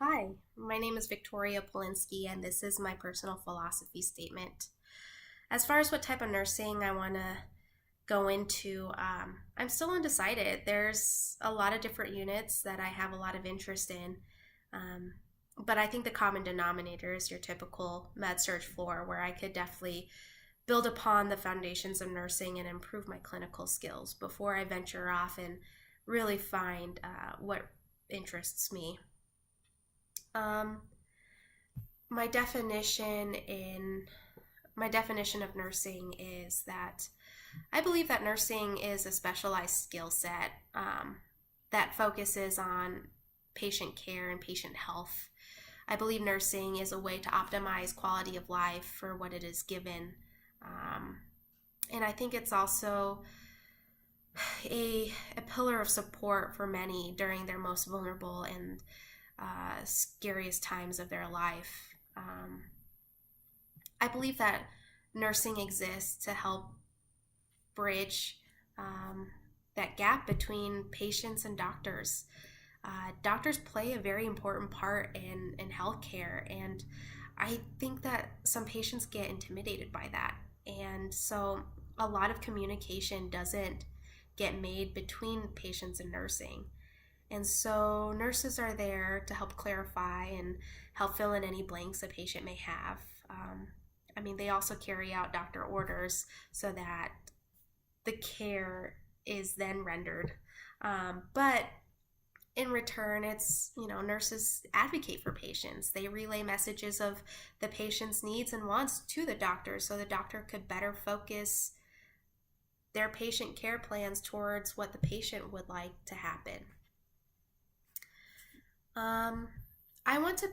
Hi, my name is Victoria Polinsky, and this is my personal philosophy statement. As far as what type of nursing I want to go into, I'm still undecided. There's a lot of different units that I have a lot of interest in, um, but I think the common denominator is your typical med surg floor, where I could definitely build upon the foundations of nursing and improve my clinical skills before I venture off and really find what interests me. Um, my definition in my definition of nursing is that I believe that nursing is a specialized skill set that focuses on patient care and patient health. I believe nursing is a way to optimize quality of life for what it is given. Um, and I think it's also a pillar of support for many during their most vulnerable and scariest times of their life. I believe that nursing exists to help bridge that gap between patients and doctors. Doctors play a very important part in healthcare, and I think that some patients get intimidated by that. And so a lot of communication doesn't get made between patients and nursing. And so nurses are there to help clarify and help fill in any blanks a patient may have. They also carry out doctor orders so that the care is then rendered. But in return, nurses advocate for patients. They relay messages of the patient's needs and wants to the doctor so the doctor could better focus their patient care plans towards what the patient would like to happen. Um, I want to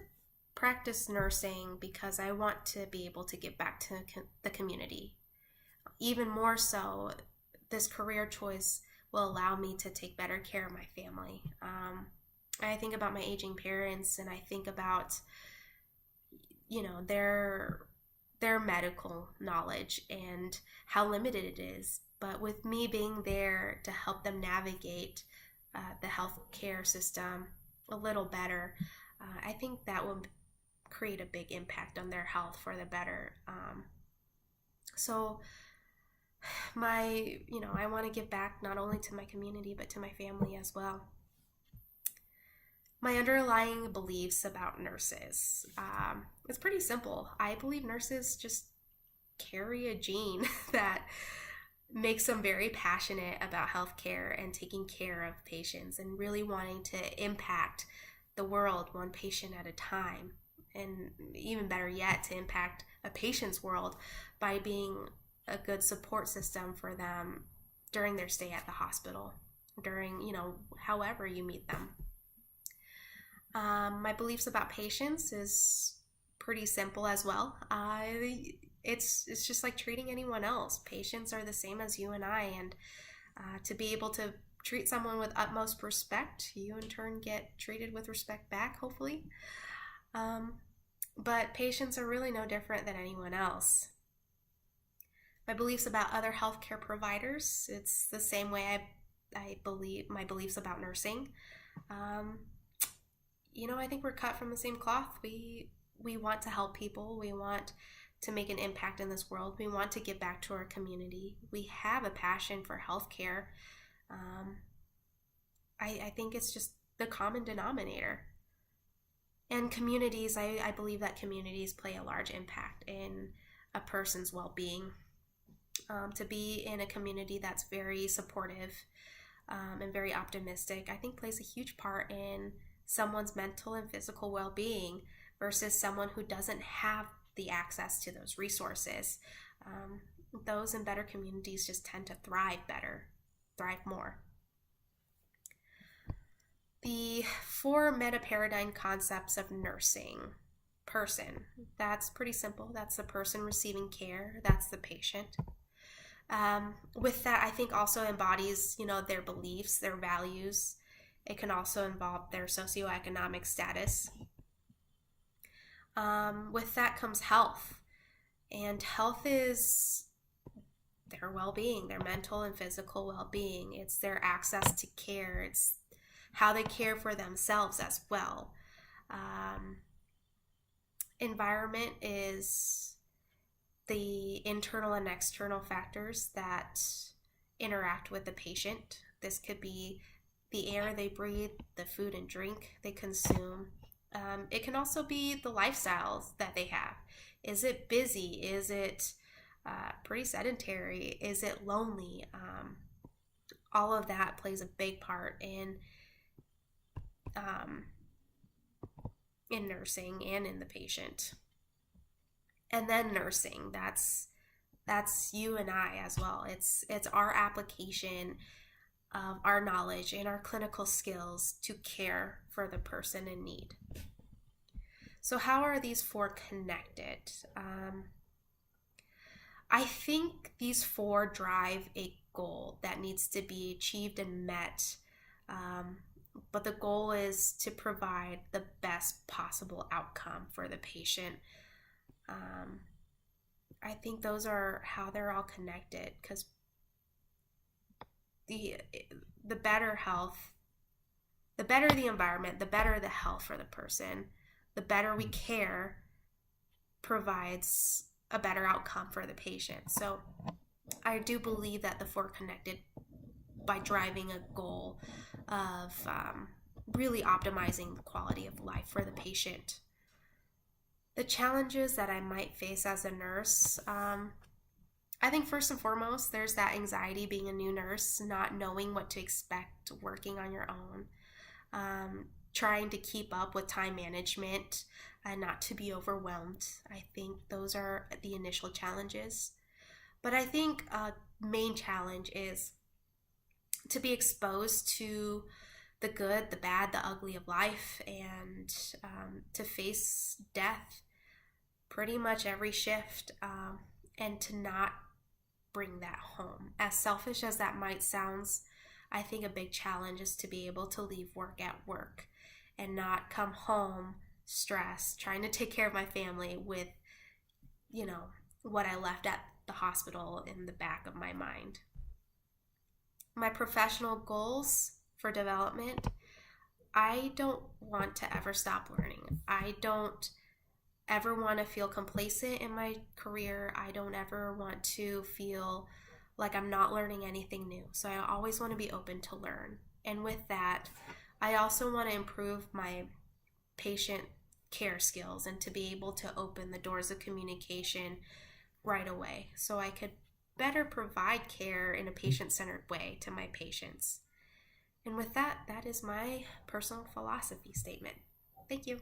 practice nursing because I want to be able to give back to the community. Even more so, this career choice will allow me to take better care of my family. I think about my aging parents, and I think about their medical knowledge and how limited it is. But with me being there to help them navigate the healthcare system a little better, I think that will create a big impact on their health for the better. So I want to give back not only to my community but to my family as well. My underlying beliefs about nurses. It's pretty simple. I believe nurses just carry a gene that makes them very passionate about healthcare and taking care of patients and really wanting to impact the world one patient at a time. And even better yet, to impact a patient's world by being a good support system for them during their stay at the hospital, during, however you meet them. My beliefs about patients is pretty simple as well. It's just like treating anyone else. Patients are the same as you and I, and to be able to treat someone with utmost respect, you in turn get treated with respect back, hopefully. But patients are really no different than anyone else. My beliefs about other healthcare providers, it's the same way I believe my beliefs about nursing. Um, I think we're cut from the same cloth. We want to help people. We want to make an impact in this world. We want to give back to our community. We have a passion for healthcare. Um, I think it's just the common denominator. And communities, I believe that communities play a large impact in a person's well-being. To be in a community that's very supportive and very optimistic, I think plays a huge part in someone's mental and physical well-being versus someone who doesn't have the access to those resources. Um, those in better communities just tend to thrive better, thrive more. The four meta paradigm concepts of nursing. Person, that's pretty simple. That's the person receiving care, that's the patient. With that, I think also embodies, their beliefs, their values. It can also involve their socioeconomic status. With that comes health, and health is their well-being, their mental and physical well-being. It's their access to care. It's how they care for themselves as well. Environment is the internal and external factors that interact with the patient. This could be the air they breathe, the food and drink they consume. It can also be the lifestyles that they have. Is it busy? Is it pretty sedentary? Is it lonely? All of that plays a big part um, in nursing and in the patient. And then nursing, that's you and I as well. It's our application of our knowledge and our clinical skills to care for the person in need. So how are these four connected? I think these four drive a goal that needs to be achieved and met. But the goal is to provide the best possible outcome for the patient. I think those are how they're all connected, because the better health, the better the environment, the better the health for the person, the better we care provides a better outcome for the patient. So I do believe that the four connected by driving a goal of really optimizing the quality of life for the patient. The challenges that I might face as a nurse, I think first and foremost, there's that anxiety being a new nurse, not knowing what to expect working on your own, trying to keep up with time management and not to be overwhelmed. I think those are the initial challenges. But I think a main challenge is to be exposed to the good, the bad, the ugly of life, and to face death pretty much every shift, and to not bring that home. As selfish as that might sound, I think a big challenge is to be able to leave work at work and not come home stressed, trying to take care of my family with, what I left at the hospital in the back of my mind. My professional goals for development, I don't want to ever stop learning. I don't ever want to feel complacent in my career. I don't ever want to feel like I'm not learning anything new. So I always want to be open to learn. And with that, I also want to improve my patient care skills and to be able to open the doors of communication right away so I could better provide care in a patient-centered way to my patients. And with that, that is my personal philosophy statement. Thank you.